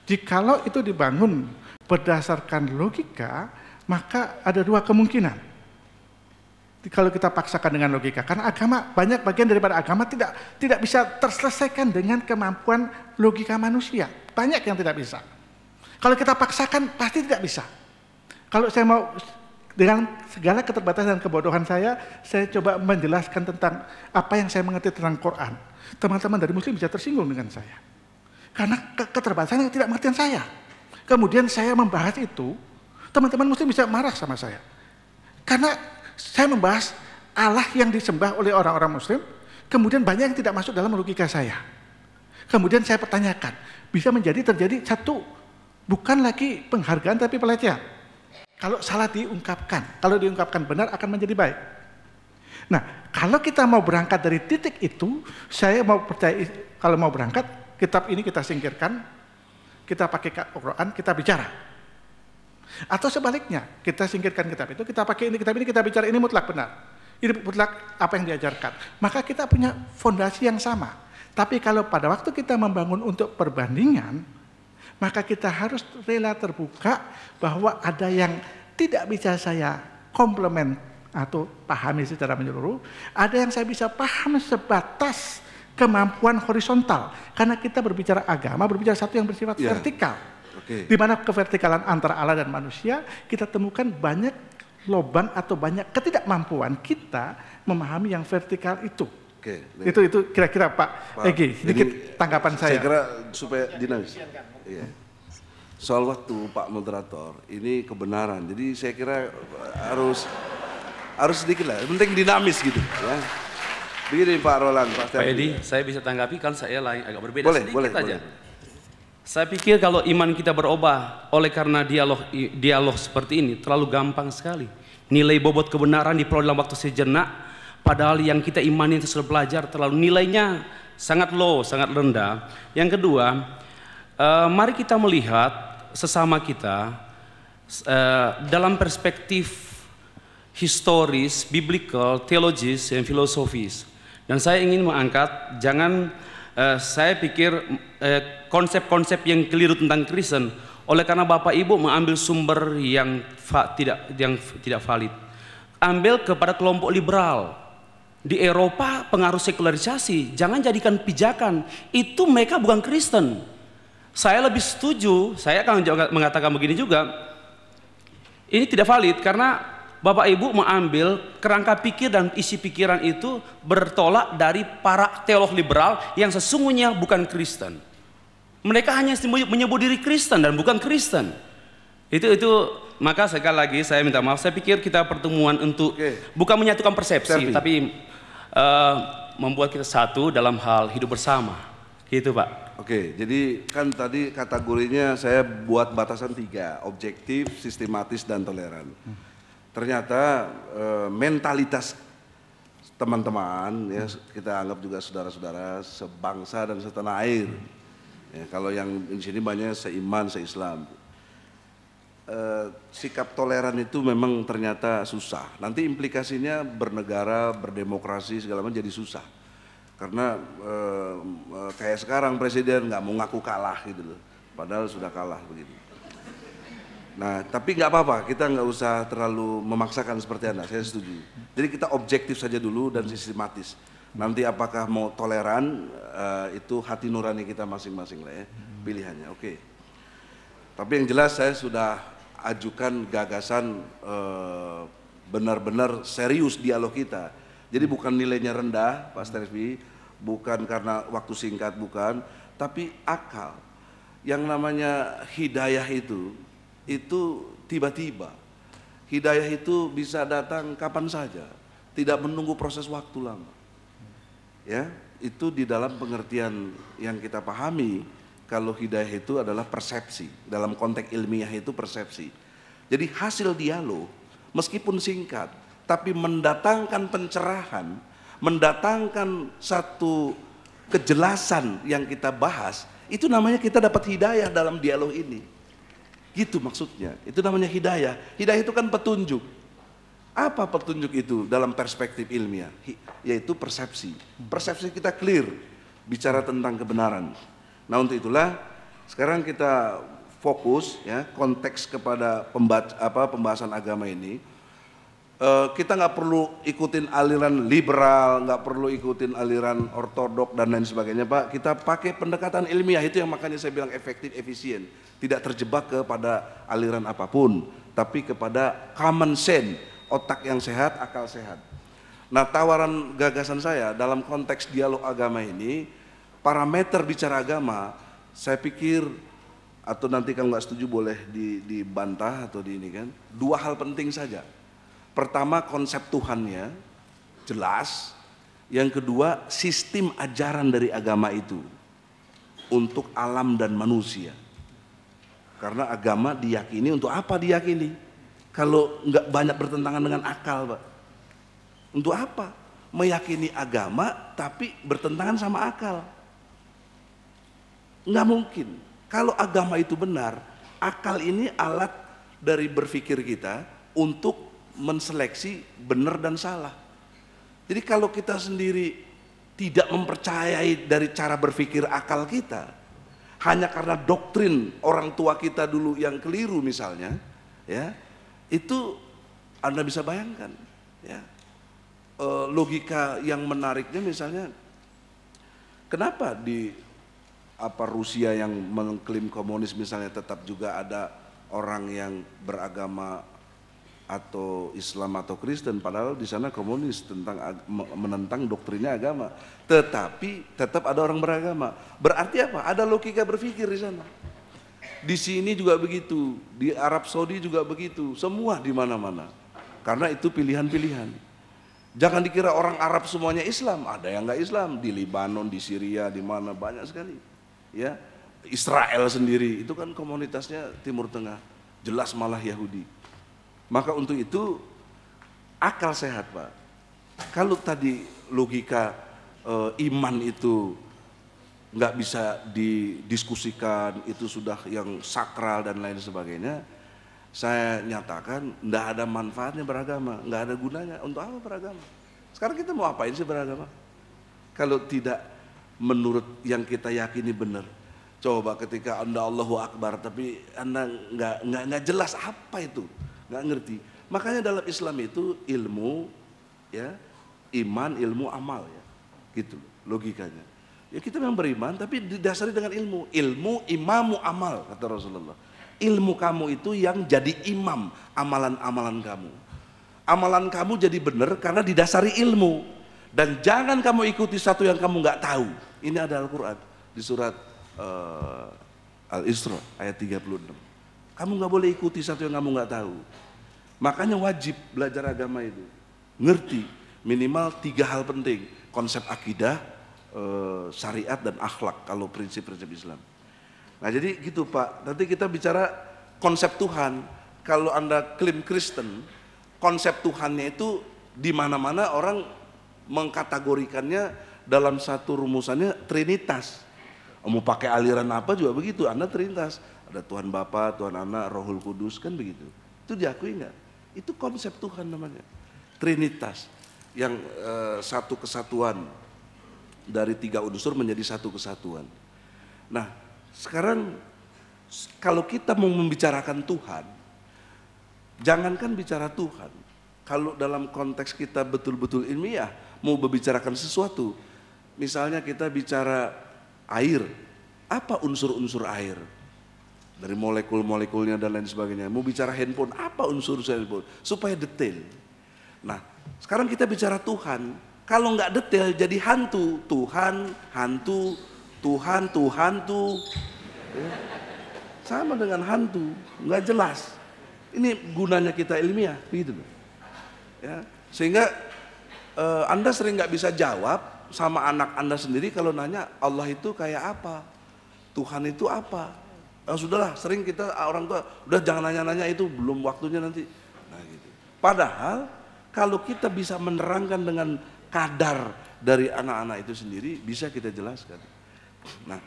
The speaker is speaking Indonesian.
Jikalau itu dibangun berdasarkan logika, maka ada dua kemungkinan. Kalau kita paksakan dengan logika, karena agama, banyak bagian daripada agama tidak bisa terselesaikan dengan kemampuan logika manusia. Banyak yang tidak bisa. Kalau kita paksakan, pasti tidak bisa. Kalau saya mau, dengan segala keterbatasan dan kebodohan saya coba menjelaskan tentang apa yang saya mengerti tentang Quran. Teman-teman dari Muslim bisa tersinggung dengan saya. Karena keterbatasan yang tidak mengerti saya. Kemudian saya membahas itu, teman-teman Muslim bisa marah sama saya. Karena saya membahas Allah yang disembah oleh orang-orang Muslim, kemudian banyak yang tidak masuk dalam logika saya. Kemudian saya pertanyakan, bisa terjadi satu, bukan lagi penghargaan tapi pelecehan. Kalau salah diungkapkan, kalau diungkapkan benar akan menjadi baik. Nah, kalau kita mau berangkat dari titik itu, saya mau percaya, kalau mau berangkat, kitab ini kita singkirkan, kita pakai Quran, kita bicara. Atau sebaliknya, kita singkirkan kitab itu, kita pakai ini, kitab ini, kita bicara ini mutlak benar. Ini mutlak apa yang diajarkan. Maka kita punya fondasi yang sama. Tapi kalau pada waktu kita membangun untuk perbandingan, maka kita harus rela terbuka bahwa ada yang tidak bisa saya komplement atau pahami secara menyeluruh, ada yang saya bisa paham sebatas kemampuan horizontal. Karena kita berbicara agama, berbicara satu yang bersifat vertikal. Di mana kevertikalan antara Allah dan manusia, kita temukan banyak lubang atau banyak ketidakmampuan kita memahami yang vertikal itu. Itu kira-kira Pak Egy, sedikit tanggapan saya. Saya kira supaya dinamis. Iya. Soal waktu Pak Moderator, ini kebenaran. Jadi saya kira harus sedikit lah, penting dinamis gitu ya. Begini Pak Roland, Pak Edi, saya bisa tanggapi kan saya lain agak berbeda sedikit aja. Boleh. Saya pikir kalau iman kita berubah oleh karena dialog seperti ini terlalu gampang sekali. Nilai bobot kebenaran diperoleh dalam waktu sejenak, padahal yang kita imani itu sudah belajar terlalu nilainya sangat low, sangat rendah. Yang kedua, mari kita melihat sesama kita dalam perspektif historis, biblical, teologis, dan filosofis. Dan saya ingin mengangkat, saya pikir konsep-konsep yang keliru tentang Kristen oleh karena Bapak Ibu mengambil sumber yang tidak valid. Ambil kepada kelompok liberal. Di Eropa pengaruh sekularisasi, jangan jadikan pijakan, itu mereka bukan Kristen. Saya lebih setuju, saya akan mengatakan begini juga, ini tidak valid karena Bapak Ibu mengambil kerangka pikir dan isi pikiran itu bertolak dari para teolog liberal yang sesungguhnya bukan Kristen. Mereka hanya menyebut diri Kristen dan bukan Kristen. Itu maka sekali lagi saya minta maaf. Saya pikir kita pertemuan untuk bukan menyatukan persepsi, tapi membuat kita satu dalam hal hidup bersama. Gitu Pak. Oke, jadi kan tadi kategorinya saya buat batasan 3, objektif, sistematis, dan toleran. Ternyata mentalitas teman-teman ya kita anggap juga saudara-saudara sebangsa dan setanah air. Ya, kalau yang di sini banyak seiman, seislam. Sikap toleran itu memang ternyata susah. Nanti implikasinya bernegara, berdemokrasi segala macam jadi susah. Karena kayak sekarang presiden nggak mau ngaku kalah gitu loh. Padahal sudah kalah begitu. Nah, tapi nggak apa-apa, kita nggak usah terlalu memaksakan seperti Anda, saya setuju. Jadi kita objektif saja dulu dan sistematis. Nanti apakah mau toleran, itu hati nurani kita masing-masing lah ya, pilihannya, oke. Tapi yang jelas saya sudah ajukan gagasan benar-benar serius dialog kita. Jadi bukan nilainya rendah, Pak Steresbi, bukan karena waktu singkat, bukan. Tapi akal, yang namanya hidayah itu tiba-tiba. Hidayah itu bisa datang kapan saja, tidak menunggu proses waktu lama. Ya, itu di dalam pengertian yang kita pahami, kalau hidayah itu adalah persepsi, dalam konteks ilmiah itu persepsi. Jadi hasil dialog, meskipun singkat, tapi mendatangkan pencerahan, mendatangkan satu kejelasan yang kita bahas, itu namanya kita dapat hidayah dalam dialog ini. Gitu maksudnya, itu namanya hidayah. Hidayah itu kan petunjuk. Apa petunjuk itu dalam perspektif ilmiah? Yaitu persepsi. Persepsi kita clear, bicara tentang kebenaran. Nah untuk itulah Sekarang kita fokus ya konteks kepada pembahasan agama ini. Kita nggak perlu ikutin aliran liberal, nggak perlu ikutin aliran ortodok dan lain sebagainya, Pak. Kita pakai pendekatan ilmiah, itu yang makanya saya bilang efektif, efisien. Tidak terjebak kepada aliran apapun, tapi kepada common sense, otak yang sehat, akal sehat. Nah, tawaran gagasan saya dalam konteks dialog agama ini, parameter bicara agama, saya pikir, atau nanti kalau nggak setuju boleh dibantah atau di ini kan, dua hal penting saja. Pertama, konsep Tuhannya jelas. Yang kedua, sistem ajaran dari agama itu untuk alam dan manusia. Karena agama diyakini untuk apa diyakini? Kalau nggak banyak bertentangan dengan akal, Pak. Untuk apa? Meyakini agama tapi bertentangan sama akal. Nggak mungkin. Kalau agama itu benar, akal ini alat dari berpikir kita untuk menseleksi benar dan salah. Jadi kalau kita sendiri tidak mempercayai dari cara berpikir akal kita, hanya karena doktrin orang tua kita dulu yang keliru misalnya, ya, itu Anda bisa bayangkan, ya, logika yang menariknya misalnya, kenapa di Rusia yang mengklaim komunis misalnya tetap juga ada orang yang beragama atau Islam atau Kristen, padahal di sana komunis menentang doktrinnya agama, tetapi tetap ada orang beragama. Berarti apa? Ada logika berpikir di sana. Di sini juga begitu, di Arab Saudi juga begitu, semua di mana-mana. Karena itu pilihan-pilihan. Jangan dikira orang Arab semuanya Islam, ada yang nggak Islam di Libanon, di Syria, di mana banyak sekali. Ya, Israel sendiri itu kan komunitasnya Timur Tengah, jelas malah Yahudi. Maka untuk itu akal sehat, Pak. Kalau tadi logika iman itu nggak bisa didiskusikan, itu sudah yang sakral dan lain sebagainya, saya nyatakan nggak ada manfaatnya beragama, nggak ada gunanya. Untuk apa beragama? Sekarang kita mau apain sih beragama? Kalau tidak menurut yang kita yakini benar. Coba ketika Anda Allahu Akbar, tapi Anda nggak jelas apa itu. Nggak ngerti. Makanya dalam Islam itu ilmu, ya, iman, ilmu, amal, ya, gitu logikanya. Ya kita memang beriman, tapi didasari dengan ilmu. Ilmu, imamu, amal, kata Rasulullah. Ilmu kamu itu yang jadi imam amalan-amalan kamu. Amalan kamu jadi benar karena didasari ilmu. Dan jangan kamu ikuti satu yang kamu nggak tahu. Ini ada Al-Quran di surat Al-Isra ayat 36. Kamu nggak boleh ikuti satu yang kamu nggak tahu. Makanya wajib belajar agama itu. Ngerti minimal 3 hal penting. Konsep akidah, syariat dan akhlak kalau prinsip-prinsip Islam. Nah jadi gitu Pak. Nanti kita bicara konsep Tuhan. Kalau Anda klaim Kristen, konsep Tuhannya itu di mana-mana orang mengkategorikannya dalam satu rumusannya Trinitas. Mau pakai aliran apa juga begitu, Anda Trinitas. Ada Tuhan Bapa, Tuhan Anak, Rohul Kudus, kan begitu. Itu diakui enggak? Itu konsep Tuhan namanya. Trinitas, yang satu kesatuan dari 3 unsur menjadi satu kesatuan. Nah, sekarang kalau kita mau membicarakan Tuhan, jangankan bicara Tuhan, kalau dalam konteks kita betul-betul ilmiah, mau membicarakan sesuatu, misalnya kita bicara air, apa unsur-unsur air? Dari molekul-molekulnya dan lain sebagainya. Mau bicara handphone, apa unsur handphone? Supaya detail. Nah, sekarang kita bicara Tuhan, kalau nggak detail jadi hantu. Tuhan, hantu, Tuhan, hantu. Ya. Sama dengan hantu, nggak jelas. Ini gunanya kita ilmiah, gitu loh. Ya, sehingga Anda sering nggak bisa jawab sama anak Anda sendiri kalau nanya Allah itu kayak apa, Tuhan itu apa. Sudahlah, sering kita orang tua udah jangan nanya-nanya itu, belum waktunya nanti. Nah, gitu. Padahal kalau kita bisa menerangkan dengan kadar dari anak-anak itu sendiri, bisa kita jelaskan. Nah,